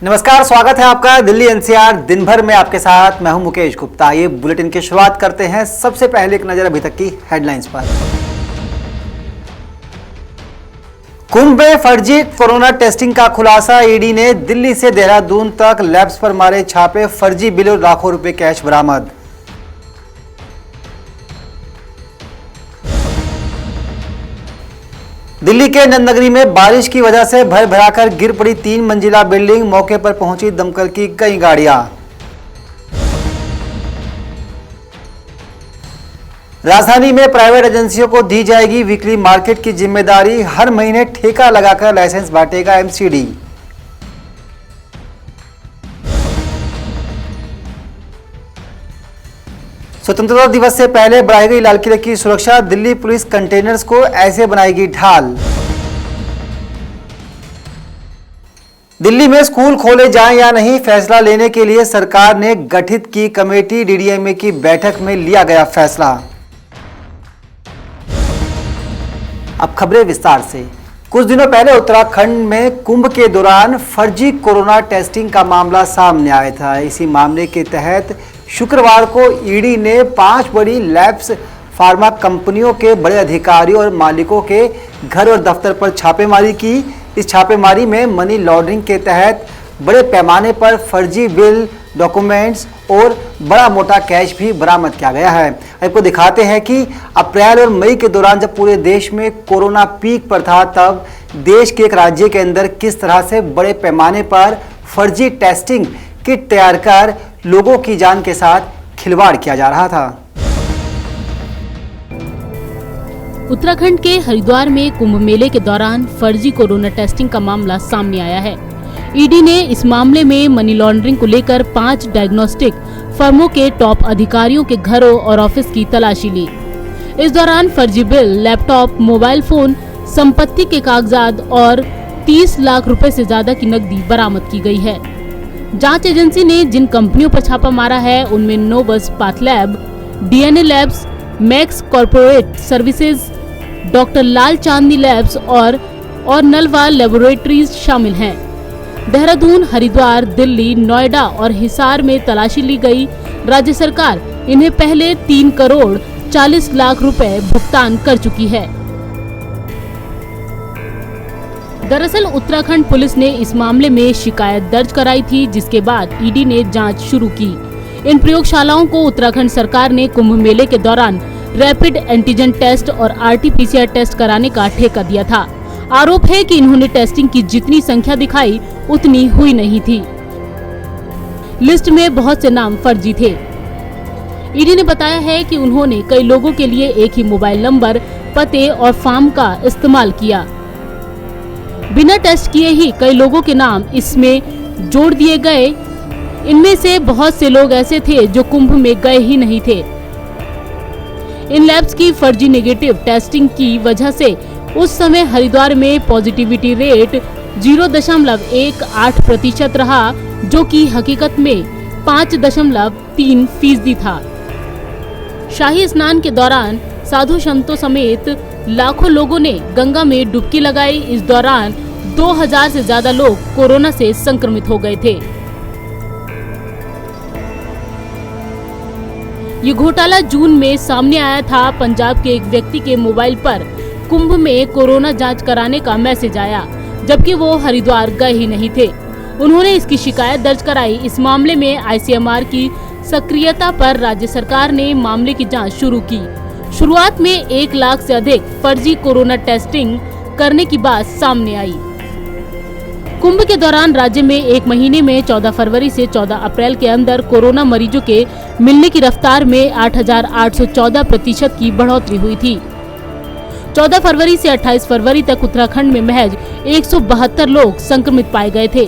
नमस्कार, स्वागत है आपका दिल्ली एनसीआर दिन भर में आपके साथ। मैं हूं मुकेश गुप्ता। ये बुलेटिन की शुरुआत करते हैं सबसे पहले एक नजर अभी तक की हेडलाइंस पर। कुंभ में फर्जी कोरोना टेस्टिंग का खुलासा। ईडी ने दिल्ली से देहरादून तक लैब्स पर मारे छापे। फर्जी बिल और लाखों रुपए कैश बरामद। दिल्ली के नंदनगरी में बारिश की वजह से भर भराकर गिर पड़ी 3 मंजिला बिल्डिंग। मौके पर पहुंची दमकल की कई गाड़ियां। राजधानी में प्राइवेट एजेंसियों को दी जाएगी वीकली मार्केट की जिम्मेदारी। हर महीने ठेका लगाकर लाइसेंस बांटेगा एमसीडी। स्वतंत्रता दिवस से पहले बढ़ाई गई लाल किले की सुरक्षा। दिल्ली पुलिस कंटेनर्स को ऐसे बनाएगी ढाल। दिल्ली में स्कूल खोले जाएं या नहीं, फैसला लेने के लिए सरकार ने गठित की कमेटी। डीडीएमए की बैठक में लिया गया फैसला। अब खबरें विस्तार से। कुछ दिनों पहले उत्तराखंड में कुंभ के दौरान फर्जी कोरोना टेस्टिंग का मामला सामने आया था। इसी मामले के तहत शुक्रवार को ईडी ने 5 बड़ी लैब्स फार्मा कंपनियों के बड़े अधिकारियों और मालिकों के घर और दफ्तर पर छापेमारी की। इस छापेमारी में मनी लॉन्ड्रिंग के तहत बड़े पैमाने पर फर्जी बिल, डॉक्यूमेंट्स और बड़ा मोटा कैश भी बरामद किया गया है। आपको दिखाते हैं कि अप्रैल और मई के दौरान जब पूरे देश में कोरोना पीक पर था, तब देश के एक राज्य के अंदर किस तरह से बड़े पैमाने पर फर्जी टेस्टिंग किट तैयार कर लोगों की जान के साथ खिलवाड़ किया जा रहा था। उत्तराखंड के हरिद्वार में कुंभ मेले के दौरान फर्जी कोरोना टेस्टिंग का मामला सामने आया है। ईडी ने इस मामले में मनी लॉन्ड्रिंग को लेकर 5 डायग्नोस्टिक फर्मों के टॉप अधिकारियों के घरों और ऑफिस की तलाशी ली। इस दौरान फर्जी बिल, लैपटॉप, मोबाइल फोन, संपत्ति के कागजात और 30 लाख रुपए से ज्यादा की नकदी बरामद की गई है। जांच एजेंसी ने जिन कंपनियों पर छापा मारा है उनमें नोबस pathlab, DNA labs, Max corporate services, doctor Lal Chandani labs और नलवा लेबोरेटरीज शामिल हैं। देहरादून, हरिद्वार, दिल्ली, नोएडा और हिसार में तलाशी ली गई। राज्य सरकार इन्हें पहले 3 करोड़ 40 लाख रुपए भुगतान कर चुकी है। दरअसल उत्तराखंड पुलिस ने इस मामले में शिकायत दर्ज कराई थी, जिसके बाद ईडी ने जांच शुरू की। इन प्रयोगशालाओं को उत्तराखंड सरकार ने कुंभ मेले के दौरान रैपिड एंटीजन टेस्ट और आरटीपीसीआर टेस्ट कराने का ठेका दिया था। आरोप है कि इन्होंने टेस्टिंग की जितनी संख्या दिखाई उतनी हुई नहीं थी। लिस्ट में बहुत से नाम फर्जी थे। ईडी ने बताया है कि उन्होंने कई लोगों के लिए एक ही मोबाइल नंबर, पते और फॉर्म का इस्तेमाल किया। बिना टेस्ट किए ही कई लोगों के नाम इसमें जोड़ दिए गए। इनमें से बहुत से लोग ऐसे थे जो कुंभ में गए ही नहीं थे। इन लैब्स की फर्जी नेगेटिव टेस्टिंग की वजह से उस समय हरिद्वार में पॉजिटिविटी रेट 0.18% रहा, जो कि हकीकत में 5.3% था। शाही स्नान के दौरान साधु संतों समेत लाखों लोगों ने गंगा में डुबकी लगाई। इस दौरान 2000 से ज्यादा लोग कोरोना से संक्रमित हो गए थे। ये घोटाला जून में सामने आया था। पंजाब के एक व्यक्ति के मोबाइल पर कुंभ में कोरोना जांच कराने का मैसेज आया, जबकि वो हरिद्वार गए ही नहीं थे। उन्होंने इसकी शिकायत दर्ज कराई। इस मामले में आईसीएमआर की सक्रियता पर राज्य सरकार ने मामले की जांच शुरू की। शुरुआत में 1 लाख से अधिक फर्जी कोरोना टेस्टिंग करने की बात सामने आई। कुंभ के दौरान राज्य में एक महीने में 14 फरवरी से 14 अप्रैल के अंदर कोरोना मरीजों के मिलने की रफ्तार में 8,814% की बढ़ोतरी हुई थी। 14 फरवरी से 28 फरवरी तक उत्तराखंड में महज 172 लोग संक्रमित पाए गए थे।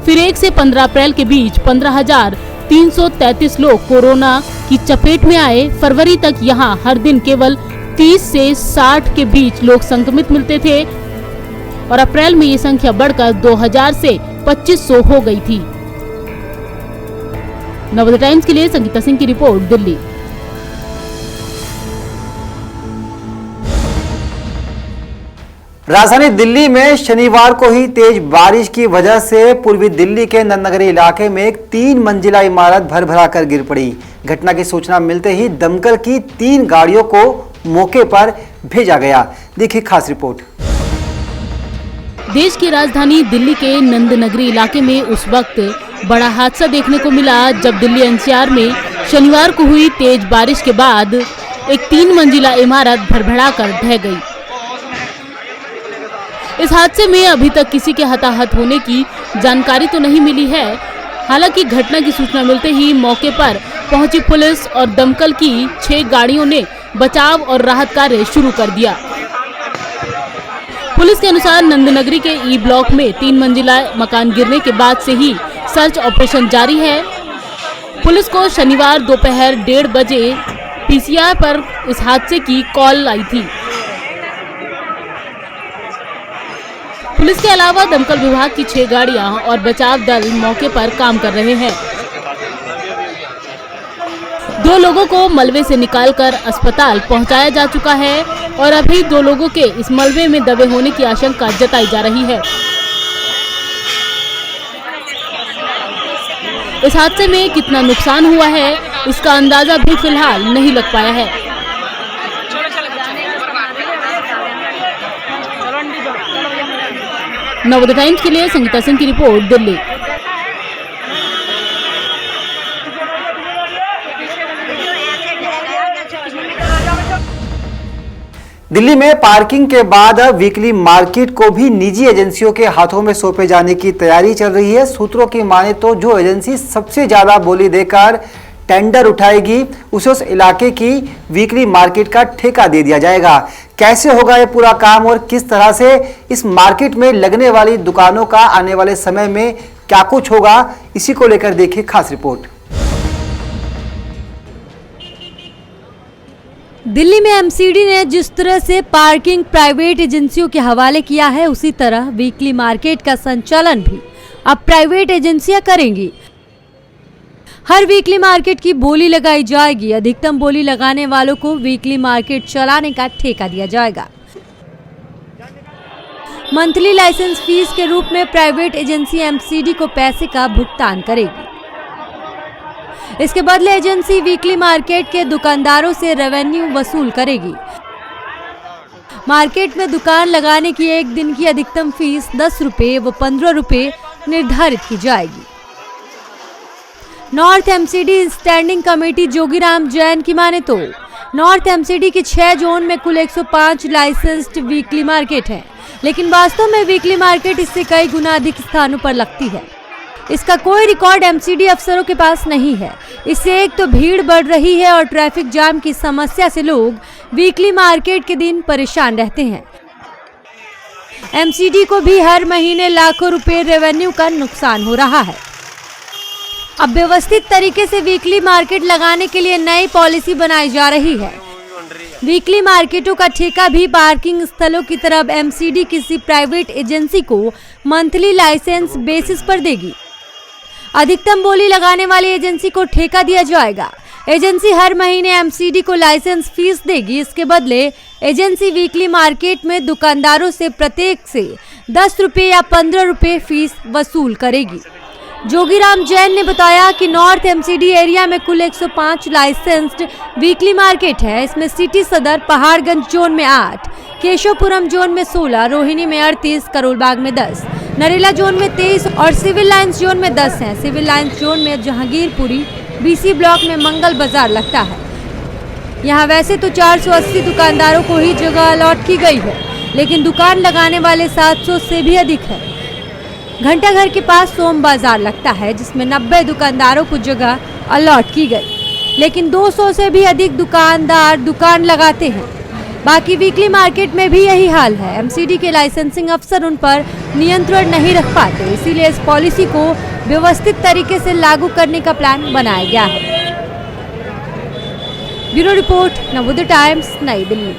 फिर 1 से 15 अप्रैल के बीच 15,333 लोग कोरोना की चपेट में आए। फरवरी तक यहां हर दिन केवल 30 से 60 के बीच लोग संक्रमित मिलते थे और अप्रैल में ये संख्या बढ़कर 2000 से 2500 हो गई थी। नवोदय टाइम्स के लिए संगीता सिंह की रिपोर्ट, दिल्ली। राजधानी दिल्ली में शनिवार को ही तेज बारिश की वजह से पूर्वी दिल्ली के नंदनगरी इलाके में एक 3 मंजिला इमारत भर कर गिर पड़ी। घटना की सूचना मिलते ही दमकल की 3 गाड़ियों को मौके पर भेजा गया। देखिए खास रिपोर्ट। देश की राजधानी दिल्ली के नंदनगरी इलाके में उस वक्त बड़ा हादसा देखने को मिला जब दिल्ली एनसीआर में शनिवार को हुई तेज बारिश के बाद एक 3 मंजिला इमारत भरभराकर ढह गई। इस हादसे में अभी तक किसी के हताहत होने की जानकारी तो नहीं मिली है। हालांकि घटना की सूचना मिलते ही मौके पर पहुंची पुलिस और दमकल की 6 गाड़ियों ने बचाव और राहत कार्य शुरू कर दिया। पुलिस के अनुसार नंदनगरी के ई ब्लॉक में 3 मंजिला मकान गिरने के बाद से ही सर्च ऑपरेशन जारी है। पुलिस को शनिवार दोपहर 1:30 बजे पीसीआर पर इस हादसे की कॉल आई थी। पुलिस के अलावा दमकल विभाग की 6 गाड़ियां और बचाव दल मौके पर काम कर रहे हैं। 2 लोगों को मलबे से निकालकर अस्पताल पहुंचाया जा चुका है और अभी 2 लोगों के इस मलबे में दबे होने की आशंका जताई जा रही है। इस हादसे में कितना नुकसान हुआ है इसका अंदाजा भी फिलहाल नहीं लग पाया है। नवोदय टाइम्स के लिए संगीता सिंह की रिपोर्ट, दिल्ली। दिल्ली में पार्किंग के बाद अब वीकली मार्केट को भी निजी एजेंसियों के हाथों में सौंपे जाने की तैयारी चल रही है। सूत्रों की माने तो जो एजेंसी सबसे ज्यादा बोली देकर टेंडर उठाएगी उसे उस इलाके की वीकली मार्केट का ठेका दे दिया जाएगा। कैसे होगा ये पूरा काम और किस तरह से इस मार्केट में लगने वाली दुकानों का आने वाले समय में क्या कुछ होगा, इसी को लेकर देखिए खास रिपोर्ट। दिल्ली में एमसीडी ने जिस तरह से पार्किंग प्राइवेट एजेंसियों के हवाले किया है, उसी तरह वीकली मार्केट का संचालन भी अब प्राइवेट एजेंसियां करेंगी। हर वीकली मार्केट की बोली लगाई जाएगी। अधिकतम बोली लगाने वालों को वीकली मार्केट चलाने का ठेका दिया जाएगा। मंथली लाइसेंस फीस के रूप में प्राइवेट एजेंसी एमसीडी को पैसे का भुगतान करेगी। इसके बदले एजेंसी वीकली मार्केट के दुकानदारों से रेवेन्यू वसूल करेगी। मार्केट में दुकान लगाने की एक दिन की अधिकतम फीस 10 रुपए व 15 रुपए निर्धारित की जाएगी। North MCD standing committee Jogiram Jain की माने तो नॉर्थ एमसीडी के 6 जोन में कुल 105 लाइसेंस्ड वीकली मार्केट है, लेकिन वास्तव में वीकली मार्केट इससे कई गुना अधिक स्थानों पर लगती है। इसका कोई रिकॉर्ड एमसीडी अफसरों के पास नहीं है। इससे एक तो भीड़ बढ़ रही है और ट्रैफिक जाम की समस्या से लोग वीकली मार्केट के दिन परेशान रहते हैं। एमसीडी को भी हर महीने लाखों रुपए रेवेन्यू का नुकसान हो रहा है। अब व्यवस्थित तरीके से वीकली मार्केट लगाने के लिए नई पॉलिसी बनाई जा रही है। वीकली मार्केटों का ठेका भी पार्किंग स्थलों की तरह एमसीडी किसी प्राइवेट एजेंसी को मंथली लाइसेंस बेसिस पर देगी। अधिकतम बोली लगाने वाली एजेंसी को ठेका दिया जाएगा। एजेंसी हर महीने एमसीडी को लाइसेंस फीस देगी। इसके बदले एजेंसी वीकली मार्केट में दुकानदारों से प्रत्येक से 10 रुपए या 15 रुपए फीस वसूल करेगी। जोगीराम जैन ने बताया कि नॉर्थ एमसीडी एरिया में कुल 105 लाइसेंस्ड वीकली मार्केट है। इसमें सिटी सदर पहाड़गंज जोन में 8, केशवपुरम जोन में 16, रोहिणी में 38, करोलबाग में 10, नरेला जोन में 23 और सिविल लाइंस जोन में 10 हैं। सिविल लाइंस जोन में जहांगीरपुरी बीसी ब्लॉक में मंगल बाजार लगता है। यहाँ वैसे तो 480 दुकानदारों को ही जगह अलॉट की गई है, लेकिन दुकान लगाने वाले 700 से भी अधिक है। घंटाघर के पास सोम बाजार लगता है, जिसमें 90 दुकानदारों को जगह अलॉट की गई, लेकिन 200 से भी अधिक दुकानदार दुकान लगाते हैं। बाकी वीकली मार्केट में भी यही हाल है। एमसीडी के लाइसेंसिंग अफसर उन पर नियंत्रण नहीं रख पाते, इसीलिए इस पॉलिसी को व्यवस्थित तरीके से लागू करने का प्लान बनाया गया है। ब्यूरो रिपोर्ट, नवोदय टाइम्स, नई दिल्ली।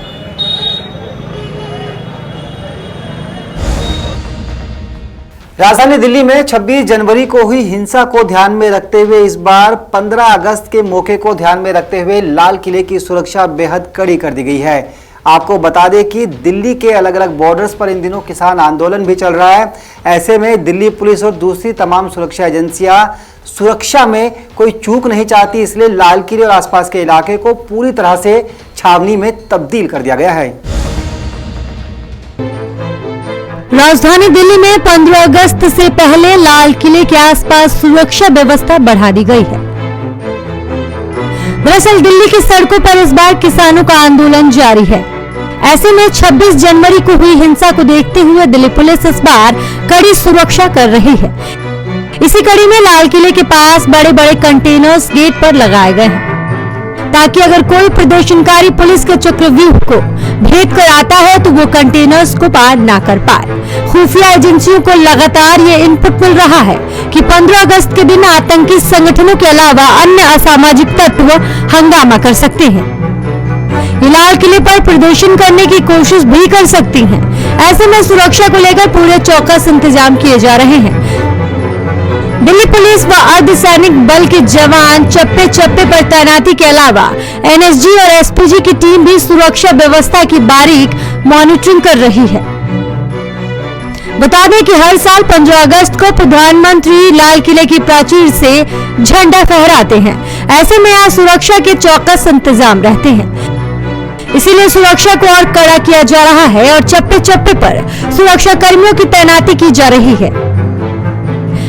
राजधानी दिल्ली में 26 जनवरी को हुई हिंसा को ध्यान में रखते हुए इस बार 15 अगस्त के मौके को ध्यान में रखते हुए लाल किले की सुरक्षा बेहद कड़ी कर दी गई है। आपको बता दें कि दिल्ली के अलग अलग बॉर्डर्स पर इन दिनों किसान आंदोलन भी चल रहा है। ऐसे में दिल्ली पुलिस और दूसरी तमाम सुरक्षा एजेंसियां सुरक्षा में कोई चूक नहीं चाहती, इसलिए लाल किले और आसपास के इलाके को पूरी तरह से छावनी में तब्दील कर दिया गया है। राजधानी दिल्ली में 15 अगस्त से पहले लाल किले के आसपास सुरक्षा व्यवस्था बढ़ा दी गई है। दरअसल दिल्ली की सड़कों पर इस बार किसानों का आंदोलन जारी है। ऐसे में 26 जनवरी को हुई हिंसा को देखते हुए दिल्ली पुलिस इस बार कड़ी सुरक्षा कर रही है। इसी कड़ी में लाल किले के पास बड़े बड़े कंटेनर्स गेट पर लगाए गए हैं, ताकि अगर कोई प्रदर्शनकारी पुलिस के चक्रव्यूह को भेद कर आता है तो वो कंटेनर्स को पार ना कर पाए। खुफिया एजेंसियों को लगातार ये इनपुट मिल रहा है कि 15 अगस्त के दिन आतंकी संगठनों के अलावा अन्य असामाजिक तत्व हंगामा कर सकते हैं, ये लाल किले पर प्रदर्शन करने की कोशिश भी कर सकती हैं। ऐसे में सुरक्षा को लेकर पूरे चौकस इंतजाम किए जा रहे हैं। दिल्ली पुलिस व अर्धसैनिक बल के जवान चप्पे चप्पे पर तैनाती के अलावा एनएसजी और एसपीजी की टीम भी सुरक्षा व्यवस्था की बारीक मॉनिटरिंग कर रही है। बता दें कि हर साल 15 अगस्त को प्रधानमंत्री लाल किले की प्राचीर से झंडा फहराते हैं। ऐसे में यहाँ सुरक्षा के चौकस इंतजाम रहते हैं, इसीलिए सुरक्षा को और कड़ा किया जा रहा है और चप्पे चप्पे पर सुरक्षा कर्मियों की तैनाती की जा रही है।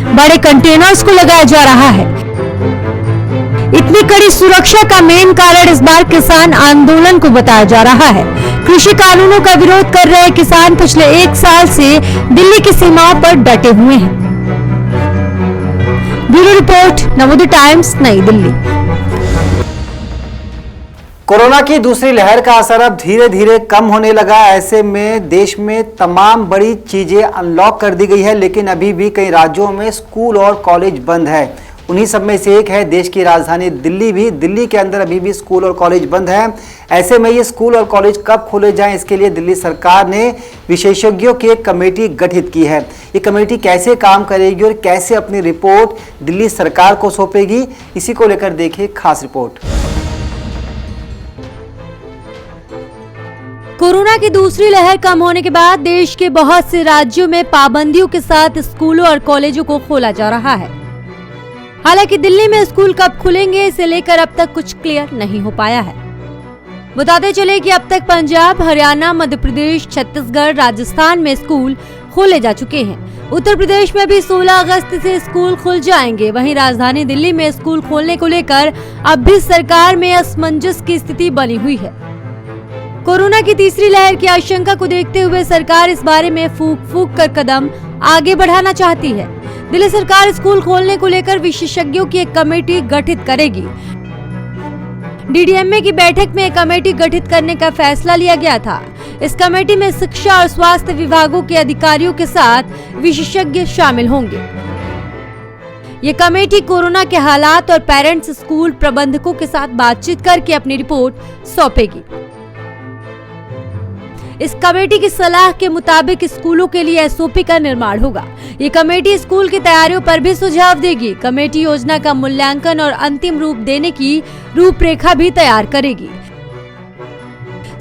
बड़े कंटेनर्स को लगाया जा रहा है। इतनी कड़ी सुरक्षा का मेन कारण इस बार किसान आंदोलन को बताया जा रहा है। कृषि कानूनों का विरोध कर रहे किसान पिछले 1 साल से दिल्ली की सीमाओं पर डटे हुए हैं। ब्यूरो रिपोर्ट, नवोदय टाइम्स, नई दिल्ली। कोरोना की दूसरी लहर का असर अब धीरे धीरे कम होने लगा। ऐसे में देश में तमाम बड़ी चीजें अनलॉक कर दी गई है, लेकिन अभी भी कई राज्यों में स्कूल और कॉलेज बंद है। उन्हीं सब में से एक है देश की राजधानी दिल्ली भी। दिल्ली के अंदर अभी भी स्कूल और कॉलेज बंद है। ऐसे में ये स्कूल और कॉलेज कब खोले जाएं, इसके लिए दिल्ली सरकार ने विशेषज्ञों की एक कमेटी गठित की है। ये कमेटी कैसे काम करेगी और कैसे अपनी रिपोर्ट दिल्ली सरकार को सौंपेगी, इसी को लेकर देखिए खास रिपोर्ट। कोरोना की दूसरी लहर कम होने के बाद देश के बहुत से राज्यों में पाबंदियों के साथ स्कूलों और कॉलेजों को खोला जा रहा है। हालांकि दिल्ली में स्कूल कब खुलेंगे इसे लेकर अब तक कुछ क्लियर नहीं हो पाया है। बताते चले कि अब तक पंजाब, हरियाणा, मध्य प्रदेश, छत्तीसगढ़, राजस्थान में स्कूल खोले जा चुके हैं। उत्तर प्रदेश में भी 16 अगस्त से स्कूल खुल जाएंगे। वहीं राजधानी दिल्ली में स्कूल खोलने को लेकर अब भी सरकार में असमंजस की स्थिति बनी हुई है। कोरोना की तीसरी लहर की आशंका को देखते हुए सरकार इस बारे में फूंक फूंक कर कदम आगे बढ़ाना चाहती है। दिल्ली सरकार स्कूल खोलने को लेकर विशेषज्ञों की एक कमेटी गठित करेगी। डीडीएमए की बैठक में एक कमेटी गठित करने का फैसला लिया गया था। इस कमेटी में शिक्षा और स्वास्थ्य विभागों के अधिकारियों के साथ विशेषज्ञ शामिल होंगे। ये कमेटी कोरोना के हालात और पेरेंट्स स्कूल प्रबंधकों के साथ बातचीत करके अपनी रिपोर्ट सौंपेगी। इस कमेटी की सलाह के मुताबिक स्कूलों के लिए एसओपी का निर्माण होगा। ये कमेटी स्कूल की तैयारियों पर भी सुझाव देगी। कमेटी योजना का मूल्यांकन और अंतिम रूप देने की रूपरेखा भी तैयार करेगी।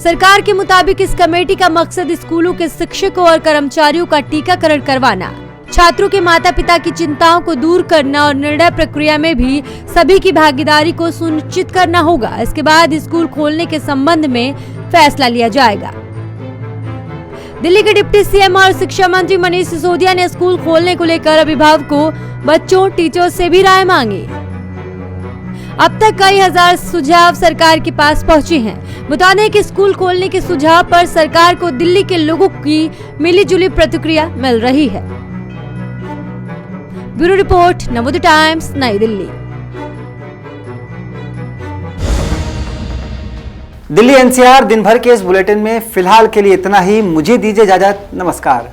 सरकार के मुताबिक इस कमेटी का मकसद स्कूलों के शिक्षकों और कर्मचारियों का टीकाकरण करवाना, छात्रों के माता पिता की चिंताओं को दूर करना और निर्णय प्रक्रिया में भी सभी की भागीदारी को सुनिश्चित करना होगा। इसके बाद स्कूल खोलने के संबंध में फैसला लिया जाएगा। दिल्ली के डिप्टी सीएम और शिक्षा मंत्री मनीष सिसोदिया ने स्कूल खोलने को लेकर अभिभावकों, बच्चों, टीचर्स से भी राय मांगी। अब तक कई हजार सुझाव सरकार के पास पहुंचे हैं। बता दें कि स्कूल खोलने के सुझाव पर सरकार को दिल्ली के लोगों की मिलीजुली प्रतिक्रिया मिल रही है। ब्यूरो रिपोर्ट, नवोदय टाइम्स, नई दिल्ली। दिल्ली एनसीआर दिन भर के इस बुलेटिन में फिलहाल के लिए इतना ही। मुझे दीजिए इजाजत। नमस्कार।